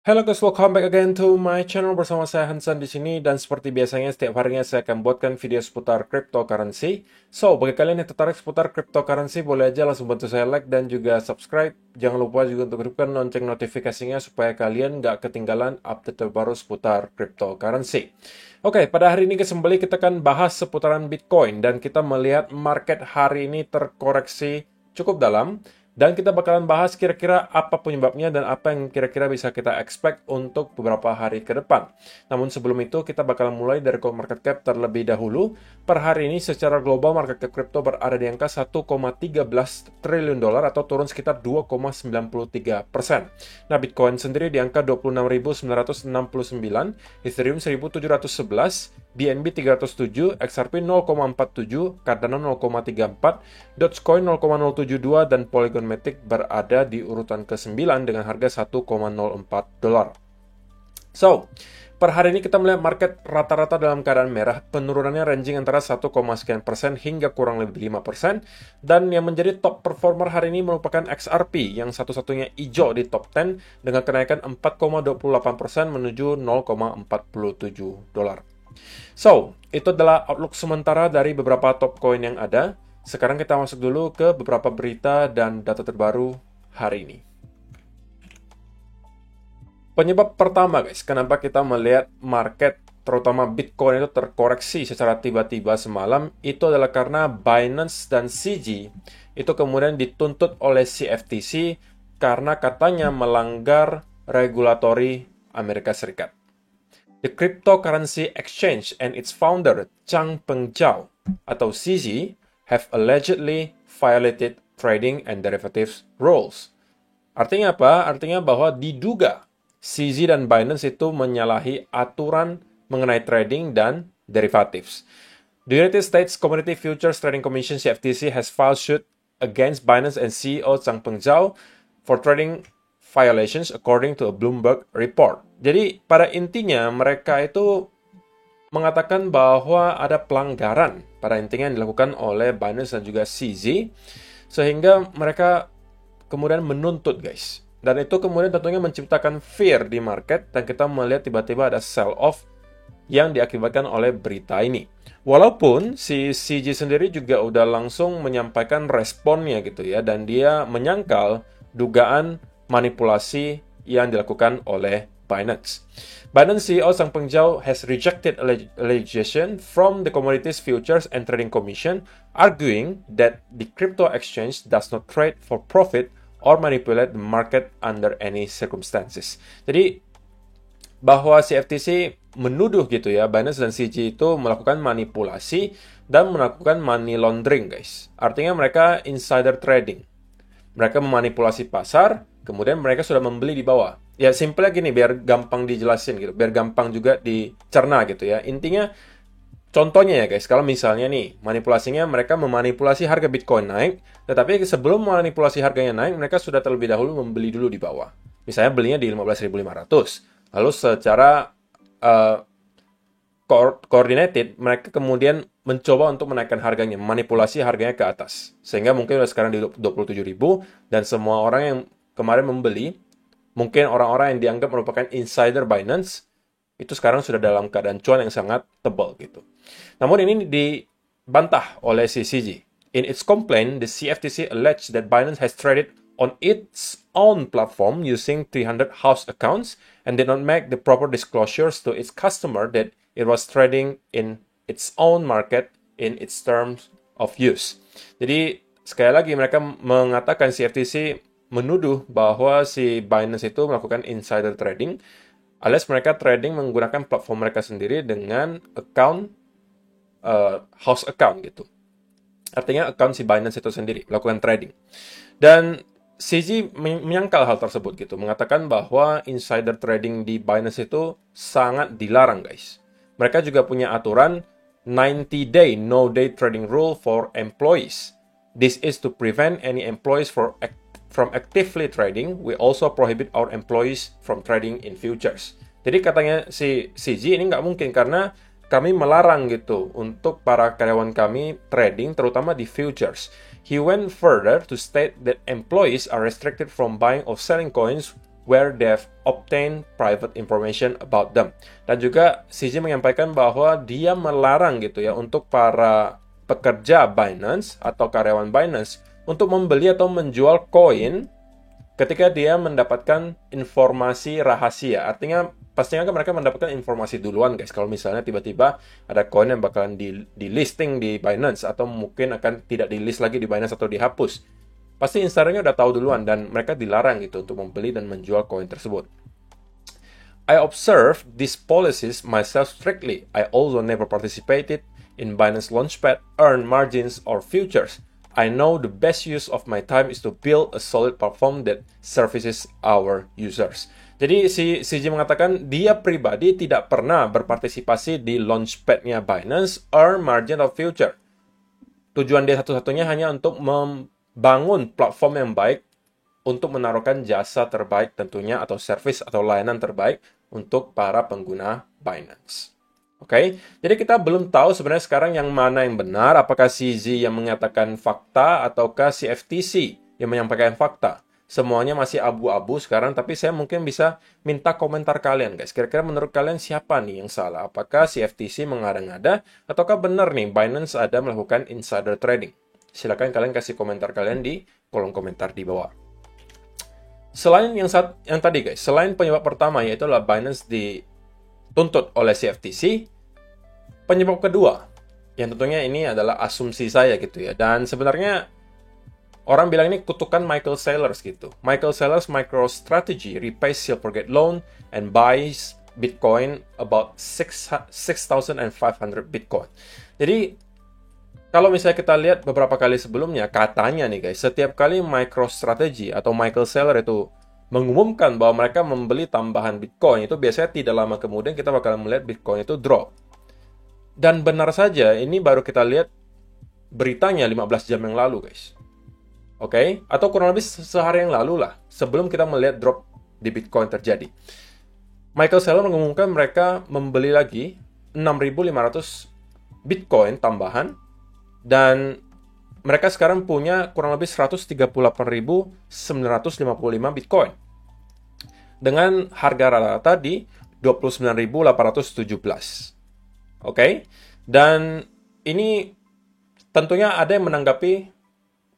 Hello guys, welcome back again to my channel bersama saya Hansan di sini dan seperti biasanya setiap harinya saya akan buatkan video seputar cryptocurrency. So, bagi kalian yang tertarik seputar cryptocurrency boleh aja langsung bantu saya like dan juga subscribe. Jangan lupa juga untuk hidupkan lonceng notifikasinya supaya kalian nggak ketinggalan update terbaru seputar cryptocurrency. Oke, pada hari ini kembali kita akan bahas seputaran Bitcoin dan kita melihat market hari ini terkoreksi cukup dalam. Dan kita bakalan bahas kira-kira apa penyebabnya dan apa yang kira-kira bisa kita expect untuk beberapa hari ke depan. Namun sebelum itu, kita bakalan mulai dari CoinMarketCap terlebih dahulu. Per hari ini secara global market cap kripto berada di angka 1,13 triliun dolar atau turun sekitar 2,93%. Nah, Bitcoin sendiri di angka 26.969, Ethereum 1.711, BNB 307, XRP 0,47, Cardano 0,34, Dogecoin 0,072, dan Polygon Matic berada di urutan ke-9 dengan harga 1,04 dolar. So, per hari ini kita melihat market rata-rata dalam keadaan merah, penurunannya ranging antara 1, sekian persen hingga kurang lebih 5%, dan yang menjadi top performer hari ini merupakan XRP yang satu-satunya hijau di top 10 dengan kenaikan 4,28% menuju 0,47 dolar. So, itu adalah outlook sementara dari beberapa top coin yang ada. Sekarang kita masuk dulu ke beberapa berita dan data terbaru hari ini. Penyebab pertama guys, kenapa kita melihat market terutama Bitcoin itu terkoreksi secara tiba-tiba semalam, itu adalah karena Binance dan CZ itu kemudian dituntut oleh CFTC karena katanya melanggar regulatori Amerika Serikat. The Cryptocurrency Exchange and its founder, Changpeng Zhao, atau CZ, have allegedly violated trading and derivatives rules. Artinya apa? Artinya bahwa diduga CZ dan Binance itu menyalahi aturan mengenai trading dan derivatives. The United States Commodity Futures Trading Commission, CFTC, has filed suit against Binance and CEO Changpeng Zhao for trading violations according to a Bloomberg report. Jadi pada intinya mereka itu mengatakan bahwa ada pelanggaran pada intinya yang dilakukan oleh Binance dan juga CZ sehingga mereka kemudian menuntut guys. Dan itu kemudian tentunya menciptakan fear di market dan kita melihat tiba-tiba ada sell off yang diakibatkan oleh berita ini. Walaupun si CZ sendiri juga udah langsung menyampaikan responnya gitu ya dan dia menyangkal dugaan manipulasi yang dilakukan oleh Binance. Binance CEO Changpeng Zhao has rejected allegation from the Commodities Futures and Trading Commission, arguing that the crypto exchange does not trade for profit or manipulate the market under any circumstances. Jadi bahwa CFTC menuduh gitu ya, Binance dan CZ itu melakukan manipulasi dan melakukan money laundering guys. Artinya mereka insider trading. Mereka memanipulasi pasar, kemudian mereka sudah membeli di bawah. Ya, simpelnya gini, biar gampang dijelasin gitu, biar gampang juga dicerna gitu ya. Intinya, contohnya ya guys, kalau misalnya nih, manipulasinya mereka memanipulasi harga Bitcoin naik, tetapi sebelum manipulasi harganya naik, mereka sudah terlebih dahulu membeli dulu di bawah. Misalnya belinya di 15.500. Lalu secara coordinated, mereka kemudian mencoba untuk menaikkan harganya, manipulasi harganya ke atas. Sehingga mungkin udah sekarang di 27.000 dan semua orang yang kemarin membeli, mungkin orang-orang yang dianggap merupakan insider Binance, itu sekarang sudah dalam keadaan cuan yang sangat tebal gitu. Namun ini dibantah oleh CZ. In its complaint, the CFTC alleged that Binance has traded on its own platform using 300 house accounts and did not make the proper disclosures to its customer that it was trading in its own market in its terms of use. Jadi, sekali lagi mereka mengatakan CFTC menuduh bahwa si Binance itu melakukan insider trading alias mereka trading menggunakan platform mereka sendiri dengan account house account gitu. Artinya account si Binance itu sendiri melakukan trading. Dan CZ menyangkal hal tersebut gitu, mengatakan bahwa insider trading di Binance itu sangat dilarang guys. Mereka juga punya aturan 90-day no-day trading rule for employees. This is to prevent any employees from actively trading. We also prohibit our employees from trading in futures. Jadi katanya si CZ ini nggak mungkin karena kami melarang gitu untuk para karyawan kami trading terutama di futures. He went further to state that employees are restricted from buying or selling coins where they've obtained private information about them. Dan juga CZ menyampaikan bahwa dia melarang gitu ya untuk para pekerja Binance atau karyawan Binance untuk membeli atau menjual koin ketika dia mendapatkan informasi rahasia. Artinya pastinya kan mereka mendapatkan informasi duluan guys. Kalau misalnya tiba-tiba ada koin yang bakalan di listing di Binance atau mungkin akan tidak di list lagi di Binance atau dihapus. Pasti insidernya udah tahu duluan dan mereka dilarang gitu untuk membeli dan menjual koin tersebut. I observe these policies myself strictly. I also never participated in Binance Launchpad, earn margins, or futures. I know the best use of my time is to build a solid platform that services our users. Jadi si CJ mengatakan dia pribadi tidak pernah berpartisipasi di Launchpad-nya Binance, earn margin, or future. Tujuan dia satu-satunya hanya untuk membangun platform yang baik untuk menaruhkan jasa terbaik tentunya atau service atau layanan terbaik untuk para pengguna Binance. Oke, jadi kita belum tahu sebenarnya sekarang yang mana yang benar, apakah CZ yang mengatakan fakta ataukah si FTC yang menyampaikan fakta. Semuanya masih abu-abu sekarang, tapi saya mungkin bisa minta komentar kalian guys. Kira-kira menurut kalian siapa nih yang salah? Apakah si FTC mengada-ngada ataukah benar nih Binance ada melakukan insider trading? Silakan kalian kasih komentar kalian di kolom komentar di bawah. Selain yang tadi guys, selain penyebab pertama yaitu adalah Binance dituntut oleh si FTC, penyebab kedua yang tentunya ini adalah asumsi saya gitu ya. Dan sebenarnya orang bilang ini kutukan Michael Saylor gitu. Michael Saylor's MicroStrategy repays Silvergate loan and buys Bitcoin about 6,500 Bitcoin. Jadi kalau misalnya kita lihat beberapa kali sebelumnya, katanya nih guys, setiap kali MicroStrategy atau Michael Saylor itu mengumumkan bahwa mereka membeli tambahan Bitcoin, itu biasanya tidak lama kemudian kita bakalan melihat Bitcoin itu drop. Dan benar saja, ini baru kita lihat beritanya 15 jam yang lalu guys. Oke? Atau kurang lebih sehari yang lalu lah, sebelum kita melihat drop di Bitcoin terjadi. Michael Saylor mengumumkan mereka membeli lagi 6.500 Bitcoin tambahan, dan mereka sekarang punya kurang lebih 138.955 Bitcoin. Dengan harga rata-rata di 29.817. Oke? Dan ini tentunya ada yang menanggapi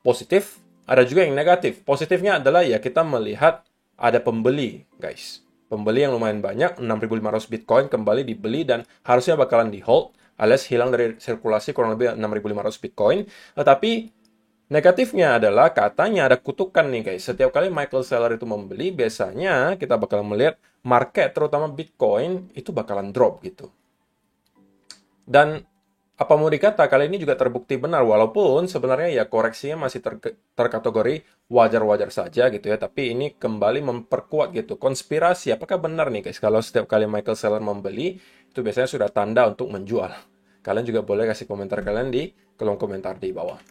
positif, ada juga yang negatif. Positifnya adalah ya kita melihat ada pembeli, guys. Pembeli yang lumayan banyak, 6.500 Bitcoin kembali dibeli dan harusnya bakalan di-hold, alias hilang dari sirkulasi kurang lebih 6.500 Bitcoin. Tetapi negatifnya adalah katanya ada kutukan nih guys. Setiap kali Michael Saylor itu membeli, biasanya kita bakalan melihat market, terutama Bitcoin, itu bakalan drop gitu. Dan apa mau dikata, kali ini juga terbukti benar. Walaupun sebenarnya ya koreksinya masih terkategori wajar-wajar saja gitu ya. Tapi ini kembali memperkuat gitu. Konspirasi, apakah benar nih guys? Kalau setiap kali Michael Saylor membeli, itu biasanya sudah tanda untuk menjual. Kalian juga boleh kasih komentar kalian di kolom komentar di bawah.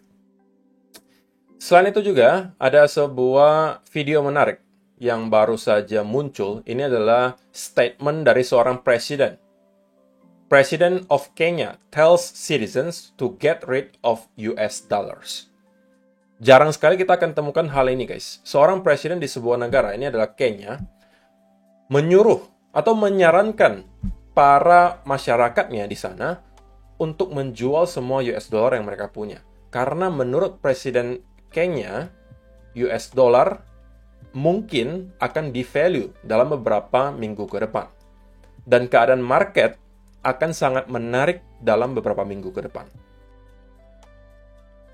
Selain itu juga, ada sebuah video menarik yang baru saja muncul. Ini adalah statement dari seorang presiden. President of Kenya tells citizens to get rid of US dollars. Jarang sekali kita akan temukan hal ini guys. Seorang presiden di sebuah negara, ini adalah Kenya, menyuruh atau menyarankan para masyarakatnya di sana untuk menjual semua US dollar yang mereka punya. Karena menurut Presiden Kenya, US dollar mungkin akan devalue dalam beberapa minggu ke depan. Dan keadaan market akan sangat menarik dalam beberapa minggu ke depan.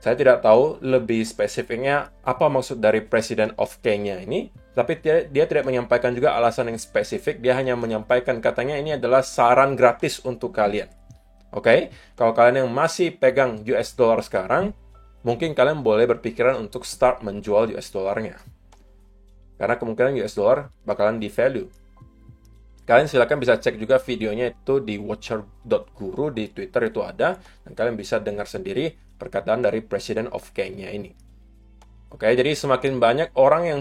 Saya tidak tahu lebih spesifiknya apa maksud dari President of Kenya ini, tapi dia tidak menyampaikan juga alasan yang spesifik, dia hanya menyampaikan katanya ini adalah saran gratis untuk kalian. Oke? Kalau kalian yang masih pegang US dollar sekarang, mungkin kalian boleh berpikiran untuk start menjual US dollarnya. Karena kemungkinan US dollar bakalan devalue. Kalian silakan bisa cek juga videonya itu di watcher.guru, di Twitter itu ada, dan kalian bisa dengar sendiri perkataan dari President of Kenya ini. Oke, jadi semakin banyak orang yang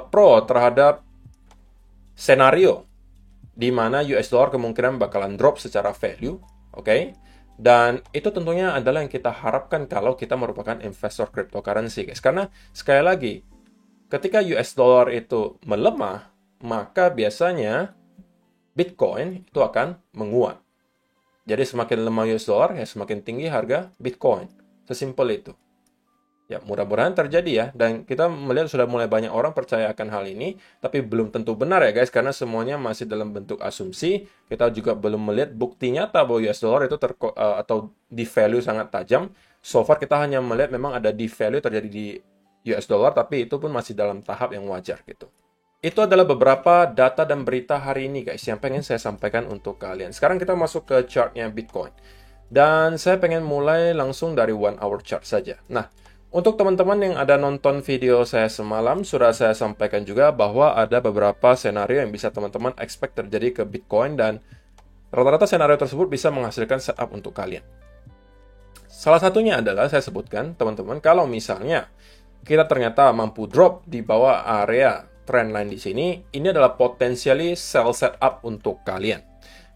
pro terhadap senario di mana US dollar kemungkinan bakalan drop secara value, oke? Dan itu tentunya adalah yang kita harapkan kalau kita merupakan investor cryptocurrency, guys. Karena sekali lagi, ketika US dollar itu melemah, maka biasanya Bitcoin itu akan menguat. Jadi semakin lemah US dollar, ya semakin tinggi harga Bitcoin. Sesimpel itu. Ya, mudah-mudahan terjadi ya. Dan kita melihat sudah mulai banyak orang percaya akan hal ini, tapi belum tentu benar ya guys, karena semuanya masih dalam bentuk asumsi. Kita juga belum melihat bukti nyata bahwa US dollar itu atau devalue sangat tajam. So far kita hanya melihat memang ada devalue terjadi di US dollar, tapi itu pun masih dalam tahap yang wajar gitu. Itu adalah beberapa data dan berita hari ini guys yang pengen saya sampaikan untuk kalian. Sekarang kita masuk ke chartnya Bitcoin. Dan saya pengen mulai langsung dari 1 hour chart saja. Nah, untuk teman-teman yang ada nonton video saya semalam, sudah saya sampaikan juga bahwa ada beberapa senario yang bisa teman-teman expect terjadi ke Bitcoin dan rata-rata senario tersebut bisa menghasilkan setup untuk kalian. Salah satunya adalah saya sebutkan, teman-teman, kalau misalnya kita ternyata mampu drop di bawah area trendline di sini, ini adalah potensially sell setup untuk kalian.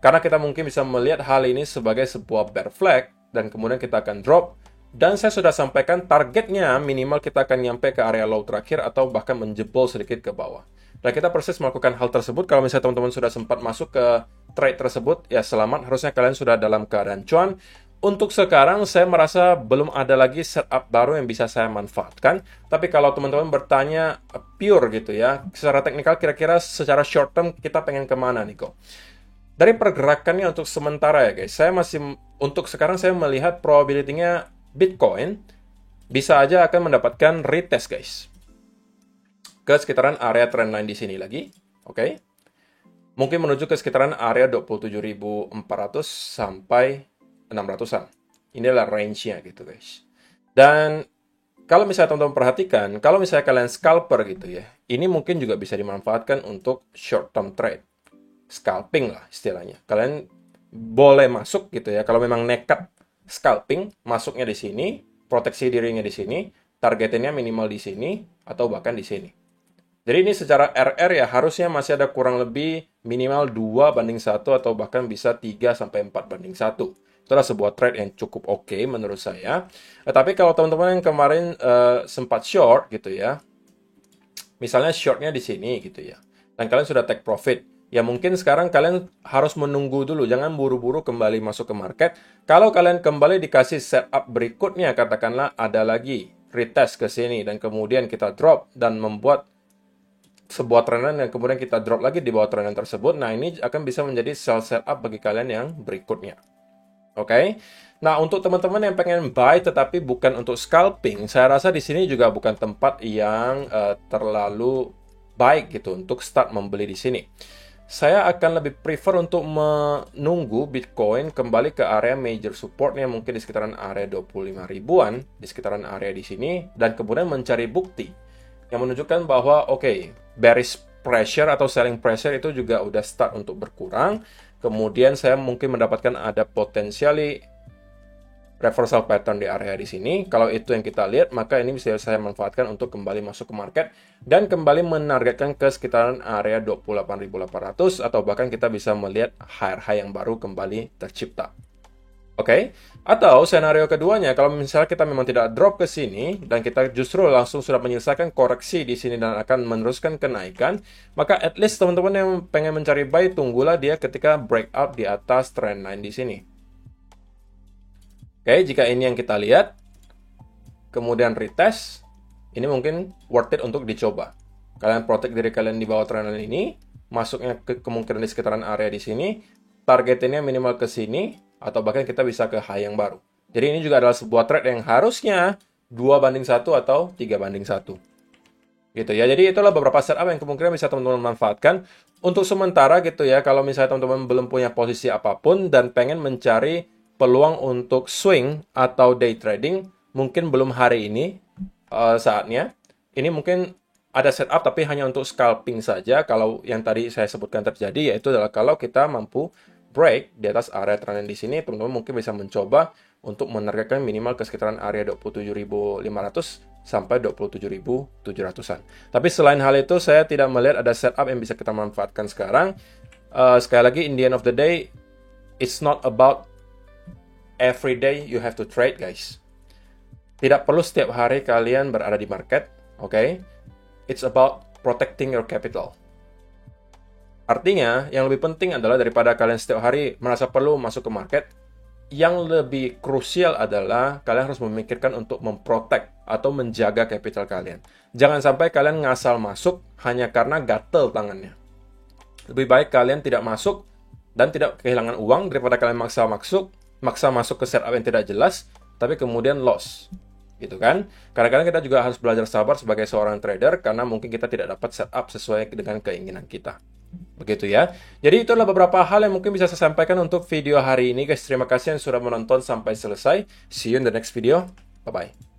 Karena kita mungkin bisa melihat hal ini sebagai sebuah bear flag, dan kemudian kita akan drop. Dan saya sudah sampaikan targetnya minimal kita akan nyampe ke area low terakhir atau bahkan menjebol sedikit ke bawah. Dan kita persis melakukan hal tersebut. Kalau misalnya teman-teman sudah sempat masuk ke trade tersebut, ya selamat, harusnya kalian sudah dalam keadaan cuan. Untuk sekarang, saya merasa belum ada lagi setup baru yang bisa saya manfaatkan. Tapi kalau teman-teman bertanya pure gitu ya, secara teknikal kira-kira secara short term kita pengen kemana nih kok? Dari pergerakannya untuk sementara ya guys, untuk sekarang saya melihat probability-nya Bitcoin bisa aja akan mendapatkan retest guys. Ke sekitaran area trendline di sini lagi, oke? Mungkin menuju ke sekitaran area 27.400 sampai 600-an. Ini adalah range-nya gitu guys. Dan kalau misalnya teman-teman perhatikan, kalau misalnya kalian scalper gitu ya, ini mungkin juga bisa dimanfaatkan untuk short term trade. Scalping lah istilahnya. Kalian boleh masuk gitu ya, kalau memang nekat scalping, masuknya di sini, proteksi dirinya di sini, targetnya minimal di sini, atau bahkan di sini. Jadi ini secara RR ya harusnya masih ada kurang lebih minimal 2:1 atau bahkan bisa 3-4:1. Itulah sebuah trade yang cukup oke menurut saya. Tapi kalau teman-teman yang kemarin sempat short gitu ya, misalnya shortnya di sini gitu ya, dan kalian sudah take profit, ya mungkin sekarang kalian harus menunggu dulu, jangan buru-buru kembali masuk ke market. Kalau kalian kembali dikasih setup berikutnya, katakanlah ada lagi retest ke sini, dan kemudian kita drop dan membuat sebuah trendan yang kemudian kita drop lagi di bawah trendan tersebut, nah ini akan bisa menjadi sell setup bagi kalian yang berikutnya. Oke. Nah, untuk teman-teman yang pengen buy tetapi bukan untuk scalping, saya rasa di sini juga bukan tempat yang terlalu baik gitu untuk start membeli di sini. Saya akan lebih prefer untuk menunggu Bitcoin kembali ke area major supportnya mungkin di sekitaran area 25 ribuan, di sekitaran area di sini, dan kemudian mencari bukti yang menunjukkan bahwa bearish pressure atau selling pressure itu juga udah start untuk berkurang. Kemudian saya mungkin mendapatkan ada potensiali reversal pattern di area di sini. Kalau itu yang kita lihat, maka ini bisa saya manfaatkan untuk kembali masuk ke market dan kembali menargetkan ke sekitaran area 28.800 atau bahkan kita bisa melihat higher high yang baru kembali tercipta. Oke, atau senario keduanya, kalau misalnya kita memang tidak drop ke sini dan kita justru langsung sudah menyelesaikan koreksi di sini dan akan meneruskan kenaikan, maka at least teman-teman yang pengen mencari buy, tunggulah dia ketika breakout di atas trendline di sini. Oke, jika ini yang kita lihat, kemudian retest, ini mungkin worth it untuk dicoba. Kalian protect diri kalian di bawah trendline ini, masuknya ke kemungkinan di sekitaran area di sini, targetnya minimal ke sini, atau bahkan kita bisa ke high yang baru. Jadi ini juga adalah sebuah trade yang harusnya 2:1 atau 3:1. Gitu ya. Jadi itulah beberapa setup yang kemungkinan bisa teman-teman manfaatkan. Untuk sementara gitu ya, kalau misalnya teman-teman belum punya posisi apapun dan pengen mencari peluang untuk swing atau day trading, mungkin belum hari ini saatnya. Ini mungkin ada setup tapi hanya untuk scalping saja. Kalau yang tadi saya sebutkan terjadi, yaitu adalah kalau kita mampu break di atas area trendline di sini, teman-teman mungkin bisa mencoba untuk menargetkan minimal ke sekitaran area 27.500 sampai 27.700-an. Tapi selain hal itu, saya tidak melihat ada setup yang bisa kita manfaatkan sekarang. Sekali lagi, in the end of the day, it's not about every day you have to trade, guys. Tidak perlu setiap hari kalian berada di market, oke? it's about protecting your capital. Artinya, yang lebih penting adalah daripada kalian setiap hari merasa perlu masuk ke market, yang lebih krusial adalah kalian harus memikirkan untuk memprotect atau menjaga capital kalian. Jangan sampai kalian ngasal masuk hanya karena gatel tangannya. Lebih baik kalian tidak masuk dan tidak kehilangan uang daripada kalian maksa masuk ke setup yang tidak jelas, tapi kemudian loss. Gitu kan? Kadang-kadang kita juga harus belajar sabar sebagai seorang trader karena mungkin kita tidak dapat setup sesuai dengan keinginan kita. Begitu ya. Jadi itu adalah beberapa hal yang mungkin bisa saya sampaikan untuk video hari ini guys. Terima kasih yang sudah menonton sampai selesai. See you in the next video. Bye-bye.